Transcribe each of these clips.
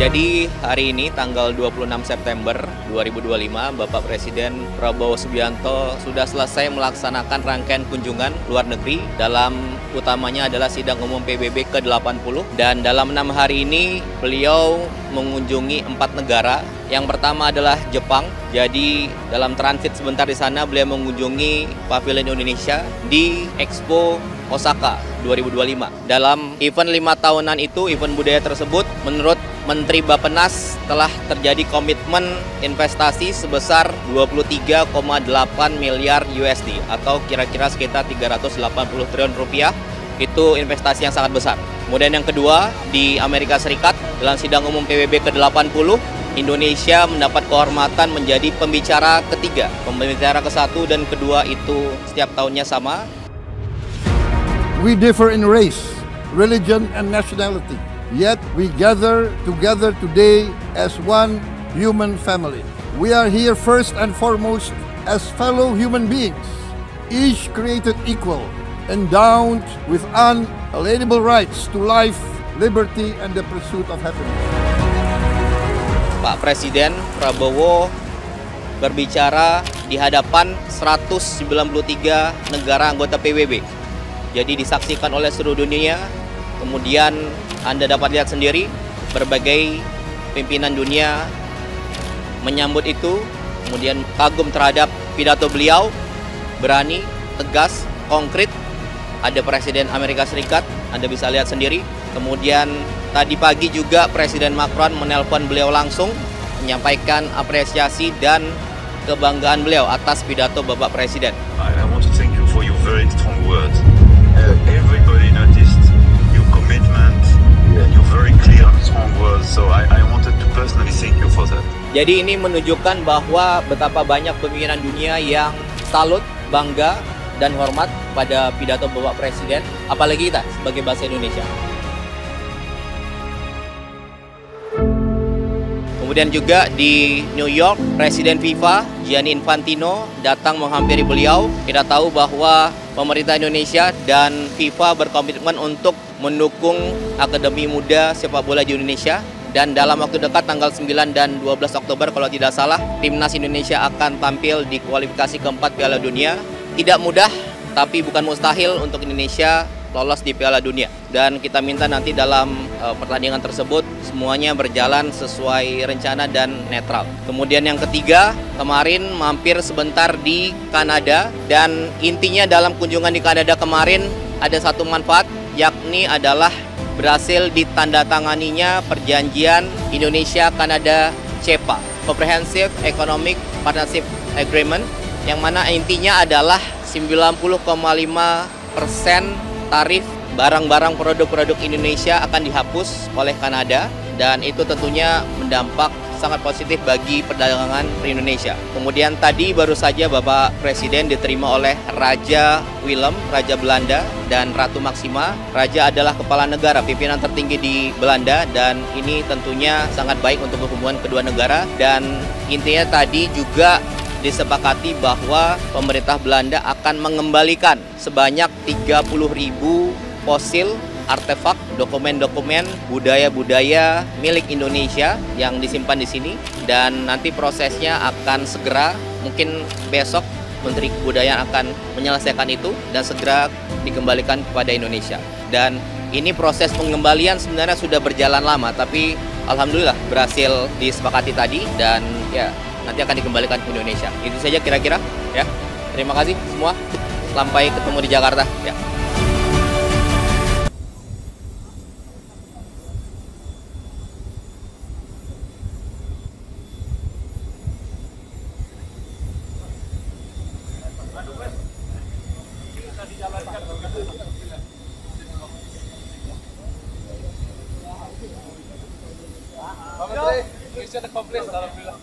Jadi hari ini tanggal 26 September 2025, Bapak Presiden Prabowo Subianto sudah selesai melaksanakan rangkaian kunjungan luar negeri. Dalam utamanya adalah sidang umum PBB ke-80. Dan dalam 6 hari ini beliau mengunjungi 4 negara. Yang pertama adalah Jepang. Jadi dalam transit sebentar di sana beliau mengunjungi Pavilion Indonesia di Expo Osaka 2025. Dalam event 5 tahunan itu, event budaya tersebut, menurut Menteri Bappenas telah terjadi komitmen investasi sebesar 23,8 miliar USD atau kira-kira sekitar 380 triliun rupiah. Itu investasi yang sangat besar. Kemudian yang kedua, di Amerika Serikat dalam sidang umum PBB ke-80, Indonesia mendapat kehormatan menjadi pembicara ketiga. Pembicara ke-1 dan kedua itu setiap tahunnya sama. We differ in race, religion, and nationality, yet we gather together today as one human family. We are here first and foremost as fellow human beings, each created equal, endowed with unalienable rights to life, liberty, and the pursuit of happiness. Pak Presiden Prabowo berbicara di hadapan 193 negara anggota PBB. Jadi disaksikan oleh seluruh dunia. Kemudian Anda dapat lihat sendiri berbagai pimpinan dunia menyambut itu. Kemudian kagum terhadap pidato beliau, berani, tegas, konkret. Ada Presiden Amerika Serikat, Anda bisa lihat sendiri. Kemudian tadi pagi juga Presiden Macron menelpon beliau langsung, menyampaikan apresiasi dan kebanggaan beliau atas pidato Bapak Presiden. I want to thank you for your very strong words. Everybody noticed your commitment and your very clear and strong words. So I wanted to personally thank you for that. Jadi ini menunjukkan bahwa betapa banyak pimpinan dunia yang salut, bangga, dan hormat pada pidato Bapak Presiden, apalagi kita sebagai bangsa Indonesia. Kemudian juga di New York, Presiden FIFA Gianni Infantino datang menghampiri beliau. Kita tahu bahwa pemerintah Indonesia dan FIFA berkomitmen untuk mendukung Akademi Muda Sepak Bola di Indonesia. Dan dalam waktu dekat tanggal 9 dan 12 Oktober kalau tidak salah, Timnas Indonesia akan tampil di kualifikasi keempat Piala Dunia. Tidak mudah, tapi bukan mustahil untuk Indonesia lolos di Piala Dunia. Dan kita minta nanti dalam pertandingan tersebut semuanya berjalan sesuai rencana dan netral. Kemudian yang ketiga, kemarin mampir sebentar di Kanada. Dan intinya dalam kunjungan di Kanada kemarin ada satu manfaat, yakni adalah berhasil ditandatanganinya perjanjian Indonesia-Kanada CEPA, Comprehensive Economic Partnership Agreement, yang mana intinya adalah 90,5% tarif barang-barang produk-produk Indonesia akan dihapus oleh Kanada, dan itu tentunya mendampak sangat positif bagi perdagangan Indonesia. Kemudian tadi baru saja Bapak Presiden diterima oleh Raja Willem, Raja Belanda, dan Ratu Maxima. Raja adalah kepala negara, pimpinan tertinggi di Belanda, dan ini tentunya sangat baik untuk hubungan kedua negara. Dan intinya tadi juga disepakati bahwa pemerintah Belanda akan mengembalikan sebanyak 30.000 fosil, artefak, dokumen-dokumen budaya-budaya milik Indonesia yang disimpan di sini. Dan nanti prosesnya akan segera, mungkin besok Menteri Kebudayaan akan menyelesaikan itu dan segera dikembalikan kepada Indonesia. Dan ini proses pengembalian sebenarnya sudah berjalan lama, tapi alhamdulillah berhasil disepakati tadi, dan ya nanti akan dikembalikan ke Indonesia. Itu saja kira-kira ya. Terima kasih semua. Sampai ketemu di Jakarta ya. Pak Menteri, misi ada komplit, alhamdulillah.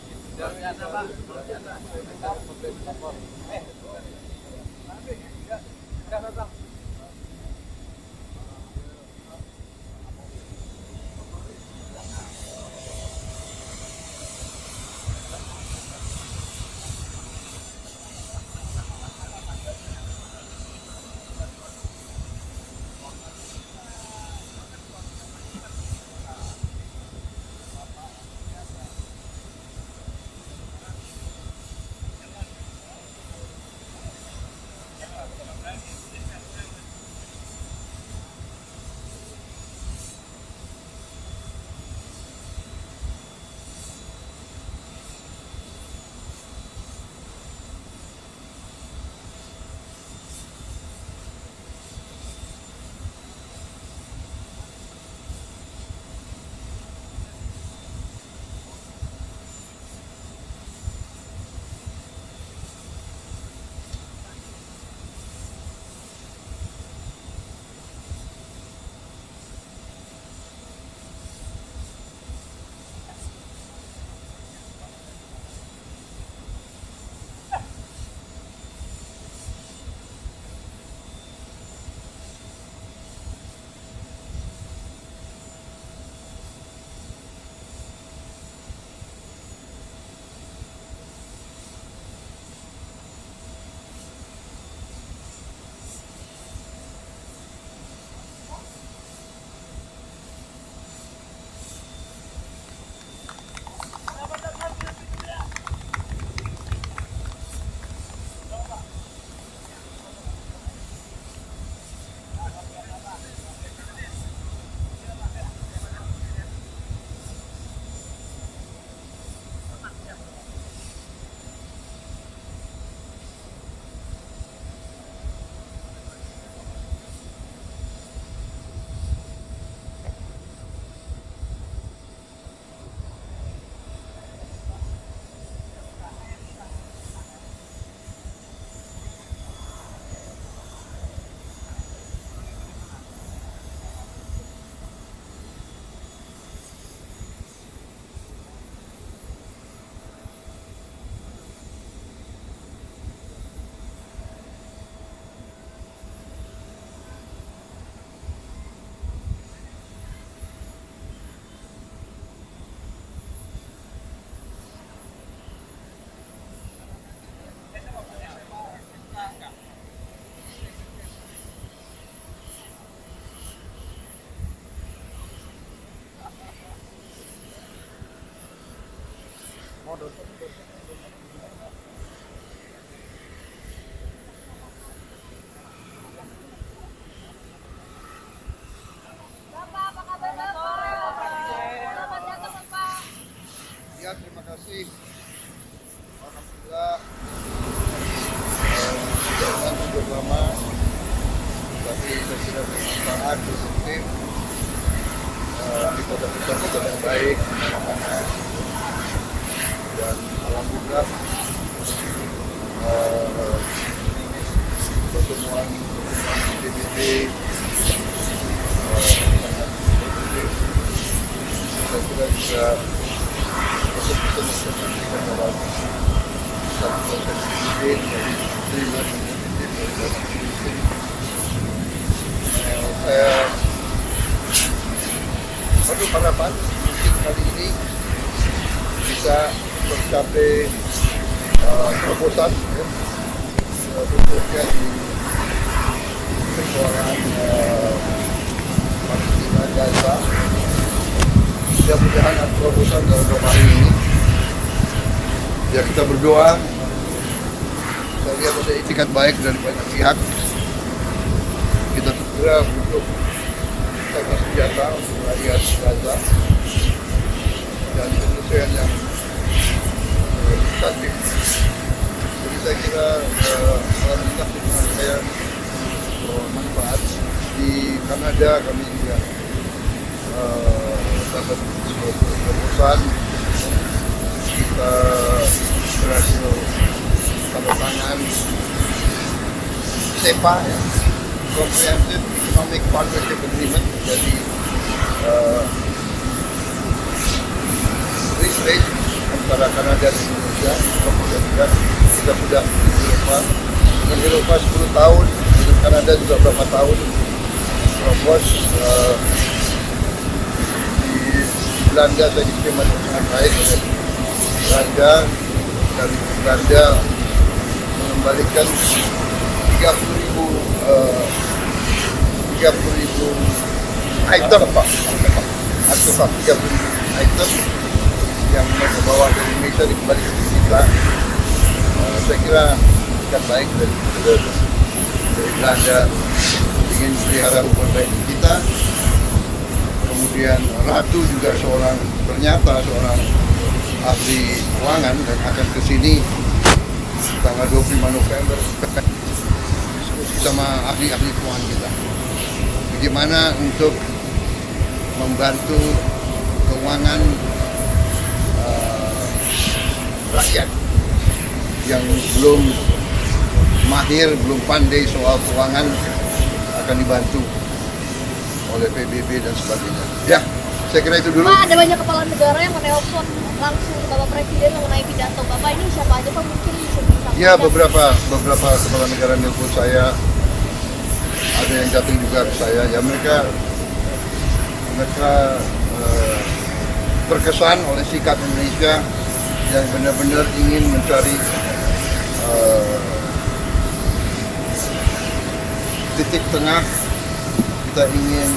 saya kira bermanfaat, produktif, kita dapat contoh yang baik, dan alhamdulillah pertemuan PBB sangat positif. Saya kira juga betul-betul mencerminkan dalam satu proses PBB dari terima dan positif dari PBB. Saya aduh harapan mungkin kali ini bisa mencapai terobosan khususnya di persoalan Palestina Gaza. Mudah-mudahan ada terobosan dalam beberapa hari ini. Ya, kita berdoa. Saya lihat ada itikat baik dari banyak pihak. Kita segera untuk teknis senjata untuk rakyat Gaza dan penyelesaian yang substantif. Jadi saya kira alhamdulillah hubungan saya bermanfaat. Di Kanada kami juga dapat terobosan. Kita berhasil tanda tangan CEPA, ya, Comprehensive Economic Partnership Agreement. Jadi free trade antara Kanada dan Indonesia. Kemudian juga kita sudah dengan Eropa 10 tahun, dengan Kanada juga berapa tahun. Terus di Belanda saya diterima dengan sangat baik oleh Belanda. Dari Belanda mengembalikan 30.000 item, Pak. Artefak 30.000 item yang mereka bawa dari Indonesia dikembalikan ke kita. Saya kira akan baik dari Belanda ingin pelihara hubungan baik kita. Kemudian Ratu juga ternyata seorang ahli keuangan dan akan ke sini tanggal 25 November diskusi sama ahli-ahli keuangan kita. Bagaimana untuk membantu keuangan rakyat yang belum mahir, belum pandai soal keuangan akan dibantu oleh PBB dan sebagainya. Ya, saya kira itu dulu. Pak, ada banyak kepala negara yang menelpon langsung Bapak Presiden mengenai pidato Bapak ini, siapa aja Pak mungkin bisa disampaikan? Ya, beberapa kepala negara nelpon saya, ada yang datang juga ke saya. Ya, mereka terkesan oleh sikap Indonesia yang benar-benar ingin mencari titik tengah. Kita ingin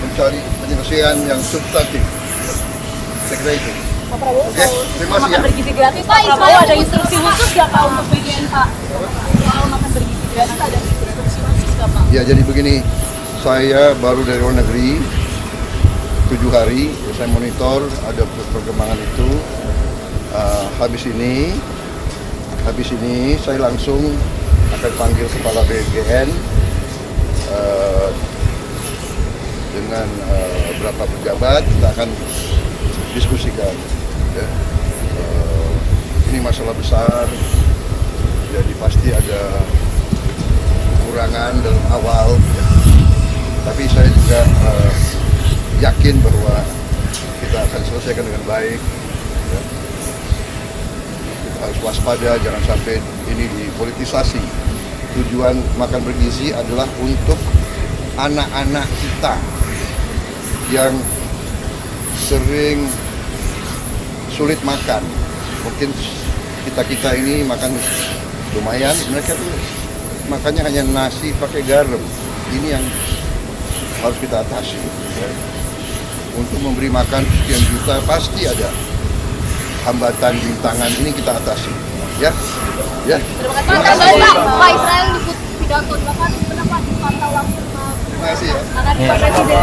mencari penyelesaian yang substantif. Saya kira itu. Pak Prabowo, Oke, terima kasih ya. makan bergizi gratis, Pak Prabowo ada instruksi khusus nggak Pak untuk BGN Pak? Kalau makan bergizi gratis ada instruksi khusus nggak Pak? Ya, jadi begini, saya baru dari luar negeri 7 hari, saya monitor ada perkembangan itu. Habis ini saya langsung akan panggil kepala BGN dengan beberapa pejabat. Kita akan diskusikan. Ya. Ini masalah besar, jadi pasti ada kekurangan dalam awal. Ya. Tapi saya juga yakin bahwa kita akan selesaikan dengan baik. Ya. Kita harus waspada, jangan sampai ini dipolitisasi. Tujuan makan bergizi adalah untuk anak-anak kita yang sering sulit makan. Mungkin kita ini makan lumayan, mereka tuh makannya hanya nasi pakai garam. Ini yang harus kita atasi. Ya. Untuk memberi makan sekian juta pasti ada hambatan, rintangan, ini kita atasi. Ya, ya. Terima kasih Pak Israel ikut pidato Bapak, kenapa dipantau langsung? Terima kasih ya. Pak Presiden.